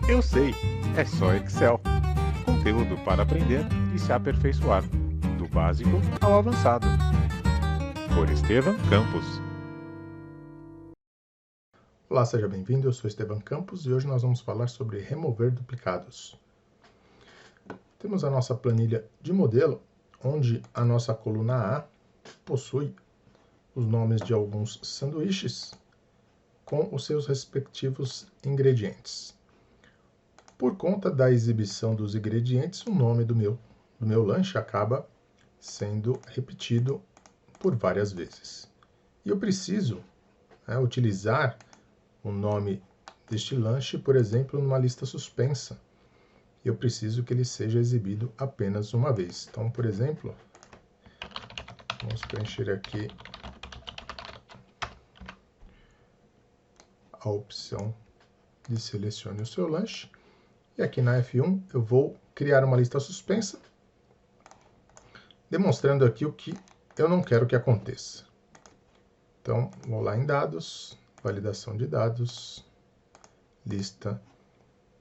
Eu sei, é só Excel. Conteúdo para aprender e se aperfeiçoar, do básico ao avançado. Por Estevam Campos. Olá, seja bem-vindo, eu sou Estevam Campos e hoje nós vamos falar sobre remover duplicados. Temos a nossa planilha de modelo, onde a nossa coluna A possui os nomes de alguns sanduíches com os seus respectivos ingredientes. Por conta da exibição dos ingredientes, o nome do meu lanche acaba sendo repetido por várias vezes. E eu preciso utilizar o nome deste lanche, por exemplo, numa lista suspensa. Eu preciso que ele seja exibido apenas uma vez. Então, por exemplo, vamos preencher aqui a opção de selecione o seu lanche. E aqui na F1 eu vou criar uma lista suspensa, demonstrando aqui o que eu não quero que aconteça. Então, vou lá em dados, validação de dados, lista,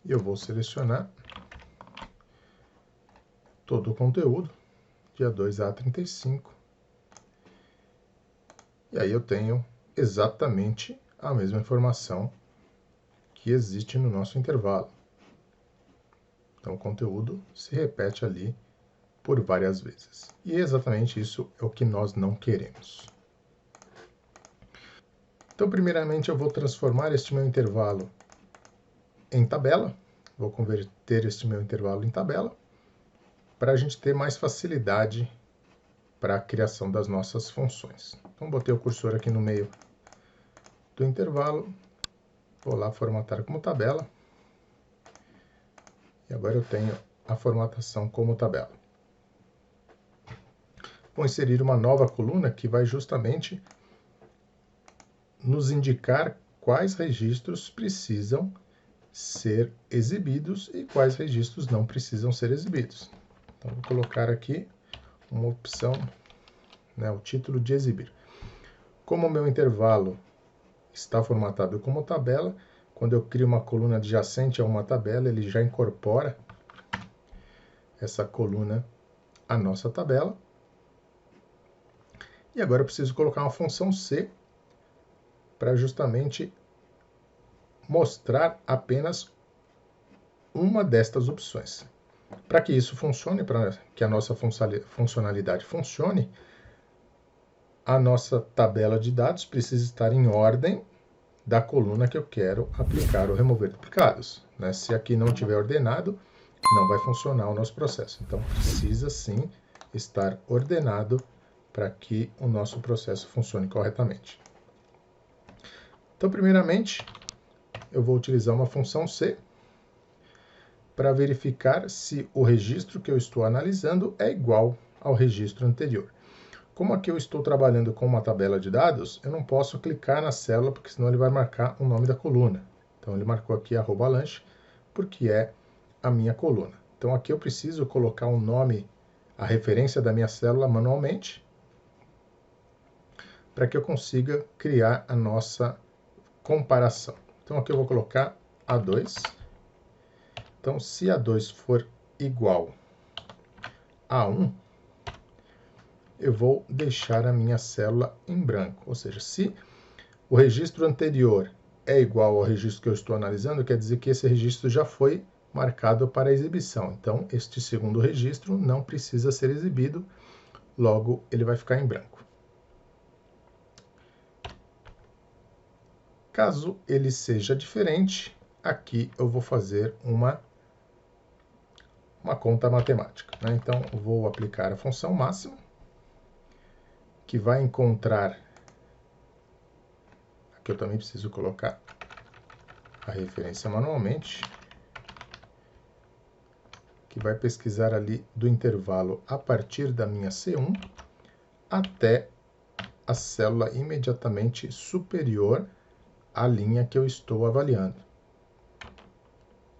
e eu vou selecionar todo o conteúdo, dia 2A35. E aí eu tenho exatamente a mesma informação que existe no nosso intervalo. Então, o conteúdo se repete ali por várias vezes. E exatamente isso é o que nós não queremos. Então, primeiramente, eu vou transformar este meu intervalo em tabela. Vou converter este meu intervalo em tabela para a gente ter mais facilidade para a criação das nossas funções. Então, botei o cursor aqui no meio do intervalo. Vou lá formatar como tabela. E agora eu tenho a formatação como tabela. Vou inserir uma nova coluna que vai justamente nos indicar quais registros precisam ser exibidos e quais registros não precisam ser exibidos. Então, vou colocar aqui uma opção, o título de exibir. Como o meu intervalo está formatado como tabela, quando eu crio uma coluna adjacente a uma tabela, ele já incorpora essa coluna à nossa tabela. E agora eu preciso colocar uma função C para justamente mostrar apenas uma destas opções. Para que isso funcione, para que a nossa funcionalidade funcione, a nossa tabela de dados precisa estar em ordem da coluna que eu quero aplicar ou remover duplicados. Se aqui não estiver ordenado, não vai funcionar o nosso processo. Então, precisa sim estar ordenado para que o nosso processo funcione corretamente. Então, primeiramente, eu vou utilizar uma função C para verificar se o registro que eu estou analisando é igual ao registro anterior. Como aqui eu estou trabalhando com uma tabela de dados, eu não posso clicar na célula, porque senão ele vai marcar o nome da coluna. Então, ele marcou aqui @lanche, porque é a minha coluna. Então, aqui eu preciso colocar um nome, a referência da minha célula manualmente, para que eu consiga criar a nossa comparação. Então, aqui eu vou colocar A2. Então, se A2 for igual a 1, eu vou deixar a minha célula em branco. Ou seja, se o registro anterior é igual ao registro que eu estou analisando, quer dizer que esse registro já foi marcado para exibição. Então, este segundo registro não precisa ser exibido, logo ele vai ficar em branco. Caso ele seja diferente, aqui eu vou fazer uma conta matemática. Então, eu vou aplicar a função máxima, que vai encontrar, aqui eu também preciso colocar a referência manualmente, que vai pesquisar ali do intervalo a partir da minha C1 até a célula imediatamente superior à linha que eu estou avaliando.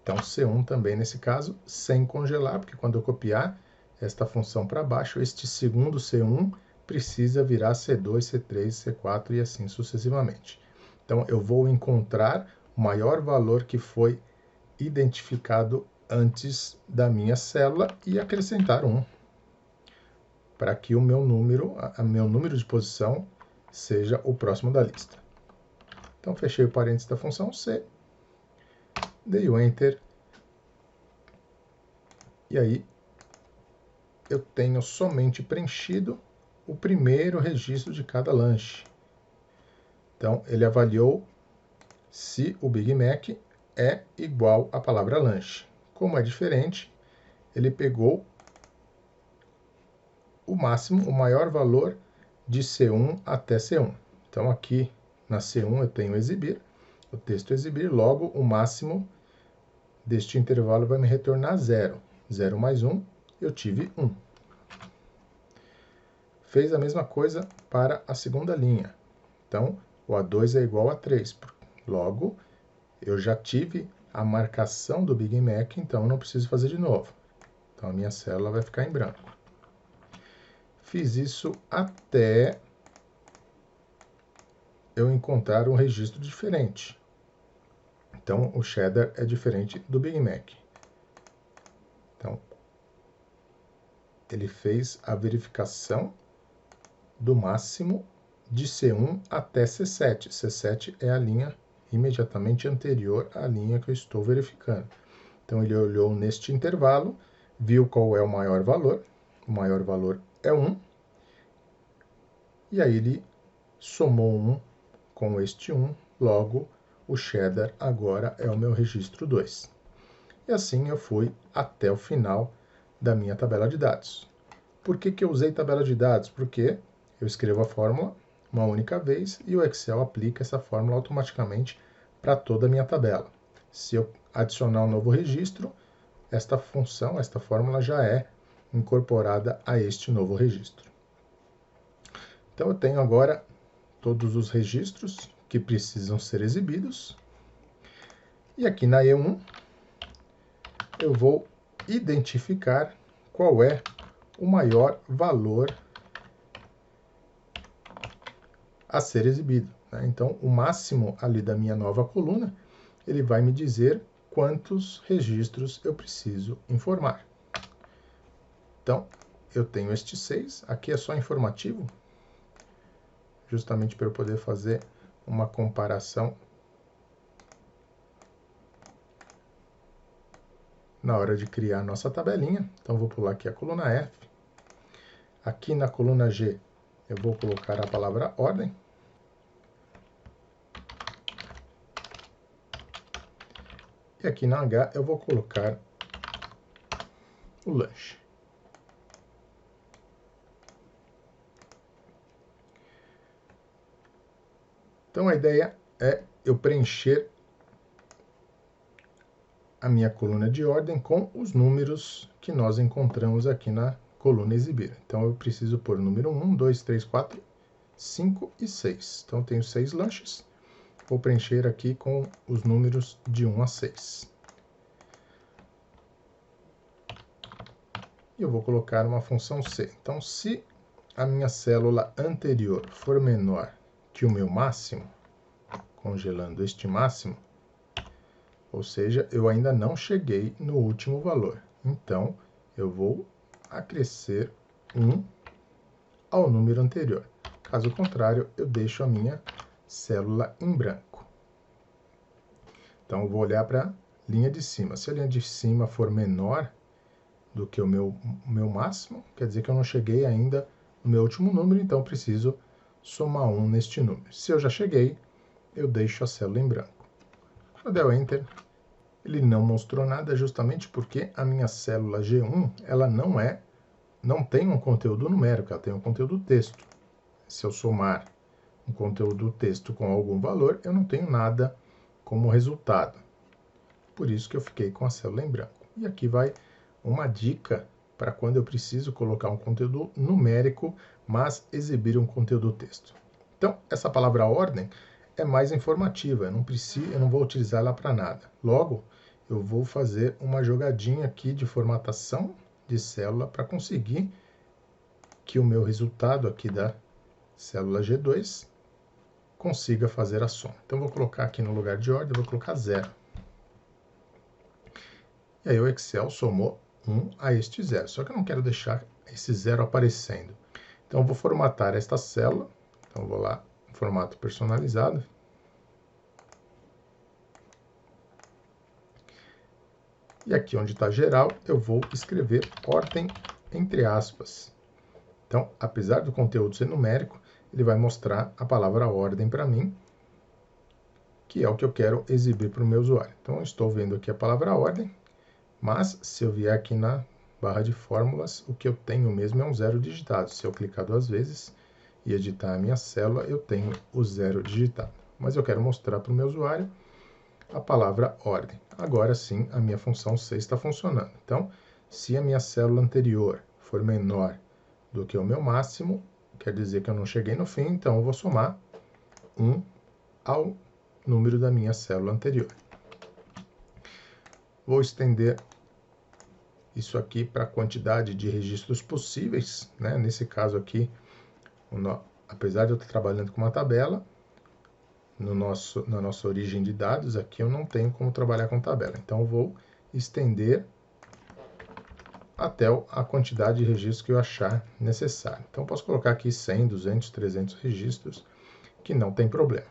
Então, C1 também nesse caso, sem congelar, porque quando eu copiar esta função para baixo, este segundo C1 precisa virar C2, C3, C4 e assim sucessivamente. Então, eu vou encontrar o maior valor que foi identificado antes da minha célula e acrescentar 1, para que o meu número de posição seja o próximo da lista. Então, fechei o parênteses da função C, dei o Enter, e aí eu tenho somente preenchido o primeiro registro de cada lanche. Então, ele avaliou se o Big Mac é igual à palavra lanche. Como é diferente, ele pegou o máximo, o maior valor de C1 até C1. Então, aqui na C1 eu tenho exibir, o texto exibir, logo o máximo deste intervalo vai me retornar 0. 0 mais 1, eu tive 1. Fez a mesma coisa para a segunda linha. Então, o A2 é igual a 3. Logo, eu já tive a marcação do Big Mac, então não preciso fazer de novo. Então, a minha célula vai ficar em branco. Fiz isso até eu encontrar um registro diferente. Então, o cheddar é diferente do Big Mac. Então, ele fez a verificação do máximo de C1 até C7. C7 é a linha imediatamente anterior à linha que eu estou verificando. Então, ele olhou neste intervalo, viu qual é o maior valor é 1, e aí ele somou 1 com este 1, logo o cheddar agora é o meu registro 2. E assim eu fui até o final da minha tabela de dados. Por que eu usei tabela de dados? Porque eu escrevo a fórmula uma única vez e o Excel aplica essa fórmula automaticamente para toda a minha tabela. Se eu adicionar um novo registro, esta fórmula já é incorporada a este novo registro. Então eu tenho agora todos os registros que precisam ser exibidos. E aqui na E1 eu vou identificar qual é o maior valor a ser exibido, né? Então, o máximo ali da minha nova coluna, ele vai me dizer quantos registros eu preciso informar. Então, eu tenho este 6, aqui é só informativo, justamente para eu poder fazer uma comparação na hora de criar a nossa tabelinha. Então, vou pular aqui a coluna F. Aqui na coluna G, eu vou colocar a palavra ordem. E aqui na H, eu vou colocar o lanche. Então, a ideia é eu preencher a minha coluna de ordem com os números que nós encontramos aqui na coluna exibir. Então, eu preciso pôr o número 1, 2, 3, 4, 5 e 6. Então, eu tenho 6 lanches. Vou preencher aqui com os números de 1 a 6. E eu vou colocar uma função C. Então, se a minha célula anterior for menor que o meu máximo, congelando este máximo, ou seja, eu ainda não cheguei no último valor. Então, eu vou acrescer 1 ao número anterior. Caso contrário, eu deixo a minha célula em branco. Então, eu vou olhar para a linha de cima. Se a linha de cima for menor do que o meu máximo, quer dizer que eu não cheguei ainda no meu último número, então preciso somar 1 neste número. Se eu já cheguei, eu deixo a célula em branco. Quando eu der o Enter, ele não mostrou nada, justamente porque a minha célula G1 ela não tem um conteúdo numérico, ela tem um conteúdo texto. Se eu somar um conteúdo texto com algum valor, eu não tenho nada como resultado. Por isso que eu fiquei com a célula em branco. E aqui vai uma dica para quando eu preciso colocar um conteúdo numérico, mas exibir um conteúdo texto. Então, essa palavra ordem é mais informativa, eu não vou utilizá-la para nada. Logo, eu vou fazer uma jogadinha aqui de formatação de célula para conseguir que o meu resultado aqui da célula G2 consiga fazer a soma. Então, vou colocar aqui no lugar de ordem, vou colocar 0. E aí o Excel somou 1 a este zero. Só que eu não quero deixar esse zero aparecendo. Então eu vou formatar esta célula. Então eu vou lá, formato personalizado. E aqui onde está geral, eu vou escrever ordem entre aspas. Então, apesar do conteúdo ser numérico, ele vai mostrar a palavra ordem para mim, que é o que eu quero exibir para o meu usuário. Então, eu estou vendo aqui a palavra ordem, mas se eu vier aqui na barra de fórmulas, o que eu tenho mesmo é um zero digitado. Se eu clicar 2 vezes e editar a minha célula, eu tenho o zero digitado. Mas eu quero mostrar para o meu usuário a palavra ordem. Agora sim, a minha função C está funcionando. Então, se a minha célula anterior for menor do que o meu máximo, quer dizer que eu não cheguei no fim, então eu vou somar 1 ao número da minha célula anterior. Vou estender isso aqui para a quantidade de registros possíveis, né? Nesse caso aqui, apesar de eu estar trabalhando com uma tabela, na nossa origem de dados, aqui eu não tenho como trabalhar com tabela. Então, eu vou estender até a quantidade de registros que eu achar necessário. Então, eu posso colocar aqui 100, 200, 300 registros, que não tem problema.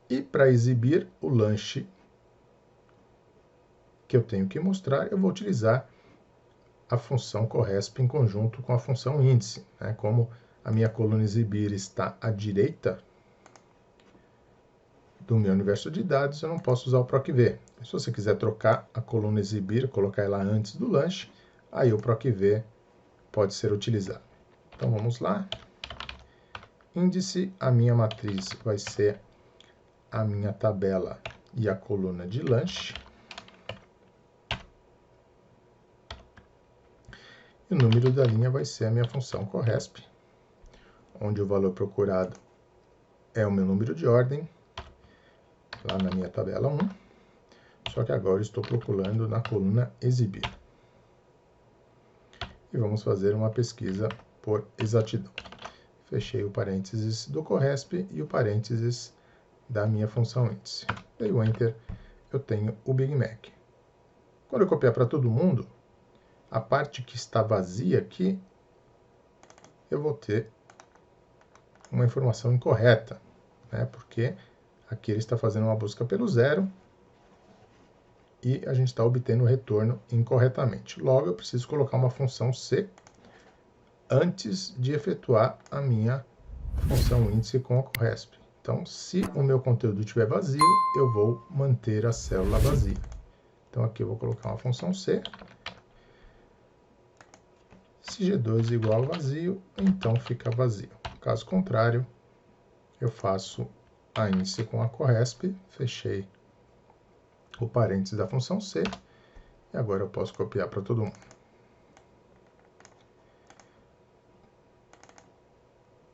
E para exibir o lanche que eu tenho que mostrar, eu vou utilizar a função corresp em conjunto com a função índice, né? Como a minha coluna exibir está à direita do meu universo de dados, eu não posso usar o procv. Se você quiser trocar a coluna exibir, colocar ela antes do lanche, aí o procv pode ser utilizado. Então vamos lá. Índice, a minha matriz vai ser a minha tabela e a coluna de lanche. E o número da linha vai ser a minha função corresp, onde o valor procurado é o meu número de ordem, lá na minha tabela 1, só que agora eu estou procurando na coluna exibir. E vamos fazer uma pesquisa por exatidão. Fechei o parênteses do corresp e o parênteses da minha função índice. Dei o Enter, eu tenho o Big Mac. Quando eu copiar para todo mundo, a parte que está vazia aqui, eu vou ter uma informação incorreta, né? Porque aqui ele está fazendo uma busca pelo zero e a gente está obtendo o retorno incorretamente. Logo, eu preciso colocar uma função C antes de efetuar a minha função índice com a corresp. Então, se o meu conteúdo estiver vazio, eu vou manter a célula vazia. Então, aqui eu vou colocar uma função C. Se G2 é igual a vazio, então fica vazio. Caso contrário, eu faço a índice com a corresp, fechei o parênteses da função C, e agora eu posso copiar para todo mundo.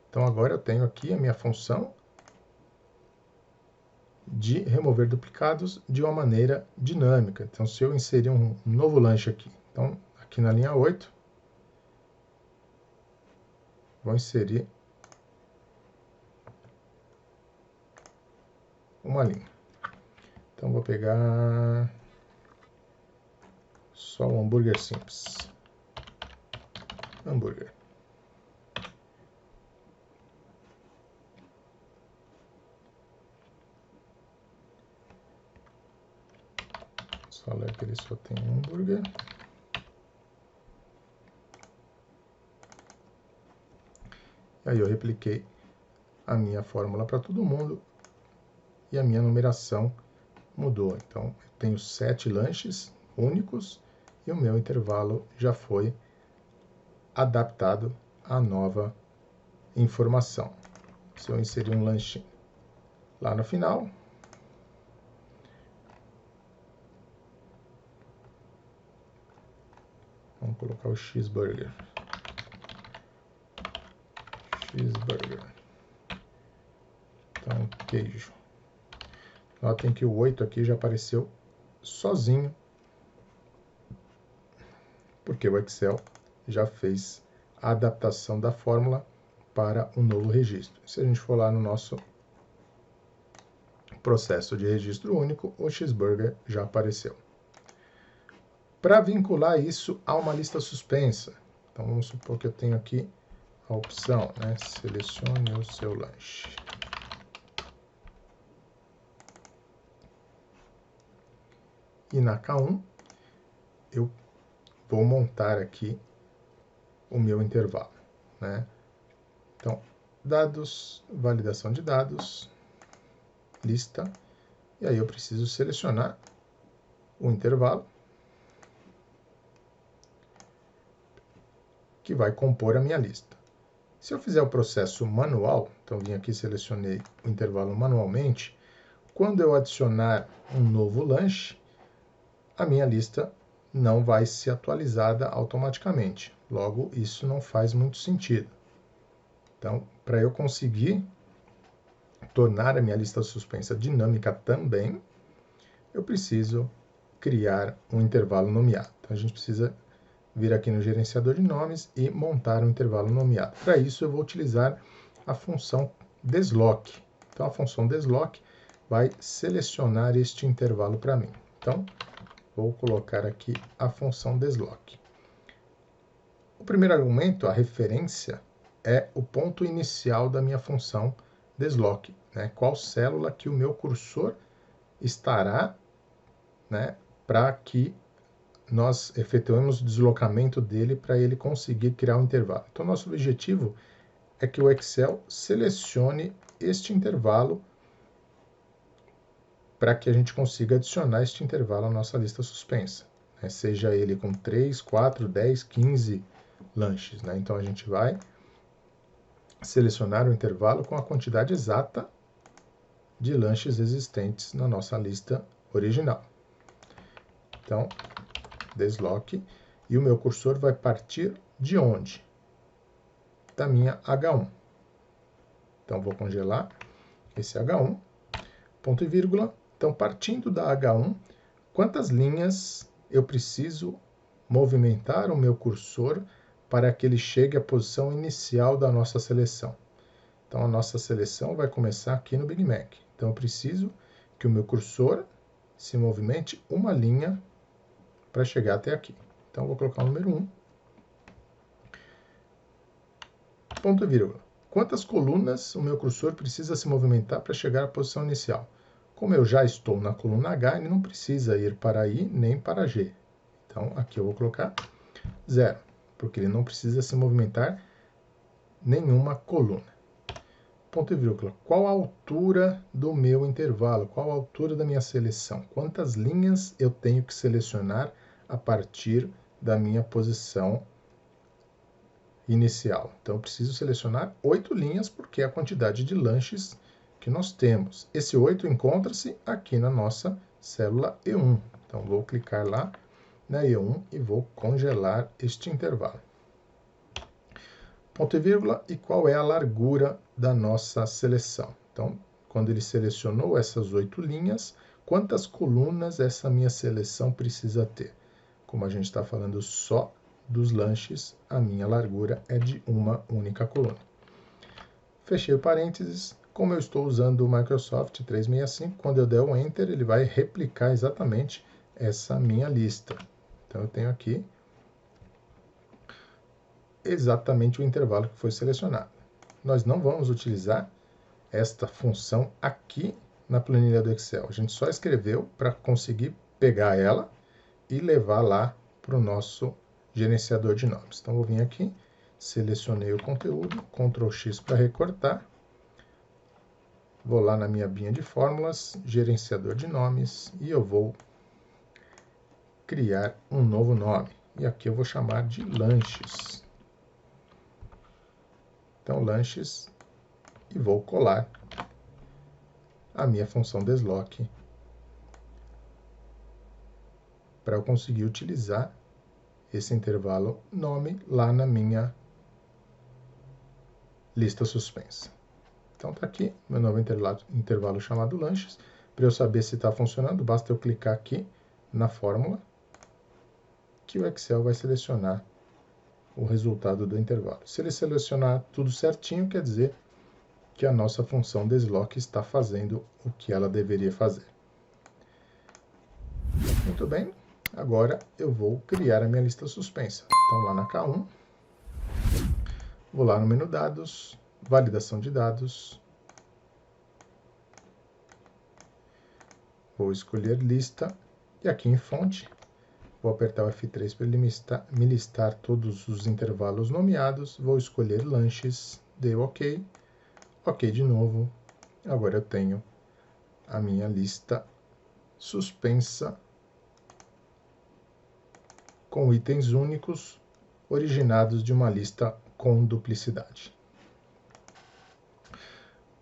Então agora eu tenho aqui a minha função de remover duplicados de uma maneira dinâmica. Então se eu inserir um novo lanche aqui, então aqui na linha 8, vou inserir uma linha. Então vou pegar só o hambúrguer simples. Hambúrguer. Só ler que ele só tem um hambúrguer. Aí eu repliquei a minha fórmula para todo mundo e a minha numeração mudou. Então, eu tenho 7 lanches únicos e o meu intervalo já foi adaptado à nova informação. Se eu inserir um lanche lá no final, vamos colocar o cheeseburger. Então, queijo. Notem que o 8 aqui já apareceu sozinho, porque o Excel já fez a adaptação da fórmula para um novo registro. Se a gente for lá no nosso processo de registro único, o cheeseburger já apareceu. Para vincular isso a uma lista suspensa, então vamos supor que eu tenho aqui a opção, né? Selecione o seu lanche. E na K1, eu vou montar aqui o meu intervalo, né? Então, dados, validação de dados, lista, e aí eu preciso selecionar o intervalo que vai compor a minha lista. Se eu fizer o processo manual, então vim aqui e selecionei o intervalo manualmente, quando eu adicionar um novo lanche, a minha lista não vai ser atualizada automaticamente. Logo, isso não faz muito sentido. Então, para eu conseguir tornar a minha lista suspensa dinâmica também, eu preciso criar um intervalo nomeado. Então, a gente precisa vir aqui no gerenciador de nomes e montar um intervalo nomeado. Para isso, eu vou utilizar a função desloc. Então, a função desloc vai selecionar este intervalo para mim. Então, vou colocar aqui a função desloc. O primeiro argumento, a referência, é o ponto inicial da minha função desloc, né? Qual célula que o meu cursor estará, né, para que nós efetuemos o deslocamento dele para ele conseguir criar um intervalo. Então, nosso objetivo é que o Excel selecione este intervalo para que a gente consiga adicionar este intervalo à nossa lista suspensa, né? Seja ele com 3, 4, 10, 15 lanches, né? Então, a gente vai selecionar o intervalo com a quantidade exata de lanches existentes na nossa lista original. Então, desloc, e o meu cursor vai partir de onde? Da minha H1. Então, vou congelar esse H1, ponto e vírgula. Então, partindo da H1, quantas linhas eu preciso movimentar o meu cursor para que ele chegue à posição inicial da nossa seleção? Então, a nossa seleção vai começar aqui no Big Mac. Então, eu preciso que o meu cursor se movimente uma linha para chegar até aqui. Então, vou colocar o número 1. Ponto e vírgula. Quantas colunas o meu cursor precisa se movimentar para chegar à posição inicial? Como eu já estou na coluna H, ele não precisa ir para I nem para G. Então, aqui eu vou colocar 0, porque ele não precisa se movimentar nenhuma coluna. Ponto e vírgula. Qual a altura do meu intervalo? Qual a altura da minha seleção? Quantas linhas eu tenho que selecionar a partir da minha posição inicial? Então, eu preciso selecionar 8 linhas, porque é a quantidade de lanches que nós temos. Esse 8 encontra-se aqui na nossa célula E1. Então, vou clicar lá na E1 e vou congelar este intervalo. Ponto e vírgula, e qual é a largura da nossa seleção? Então, quando ele selecionou essas 8 linhas, quantas colunas essa minha seleção precisa ter? Como a gente está falando só dos lanches, a minha largura é de uma única coluna. Fechei o parênteses. Como eu estou usando o Microsoft 365, quando eu der o Enter, ele vai replicar exatamente essa minha lista. Então, eu tenho aqui exatamente o intervalo que foi selecionado. Nós não vamos utilizar esta função aqui na planilha do Excel. A gente só escreveu para conseguir pegar ela e levar lá para o nosso gerenciador de nomes. Então, vou vir aqui, selecionei o conteúdo, Ctrl X para recortar. Vou lá na minha abinha de fórmulas, gerenciador de nomes, e eu vou criar um novo nome. E aqui eu vou chamar de lanches. Então, lanches, e vou colar a minha função desloc para eu conseguir utilizar esse intervalo nome lá na minha lista suspensa. Então, está aqui meu novo intervalo chamado lanches. Para eu saber se está funcionando, basta eu clicar aqui na fórmula, que o Excel vai selecionar o resultado do intervalo. Se ele selecionar tudo certinho, quer dizer que a nossa função desloque está fazendo o que ela deveria fazer. Muito bem, agora eu vou criar a minha lista suspensa. Então, lá na K1, vou lá no menu Dados, Validação de Dados, vou escolher Lista, e aqui em Fonte, vou apertar o F3 para ele me listar todos os intervalos nomeados, vou escolher Lanches, dei OK, OK de novo, agora eu tenho a minha lista suspensa com itens únicos originados de uma lista com duplicidade.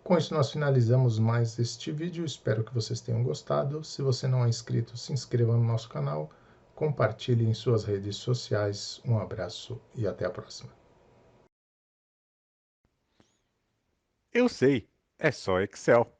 Com isso, nós finalizamos mais este vídeo. Espero que vocês tenham gostado. Se você não é inscrito, se inscreva no nosso canal, compartilhe em suas redes sociais. Um abraço e até a próxima. Eu sei, é só Excel.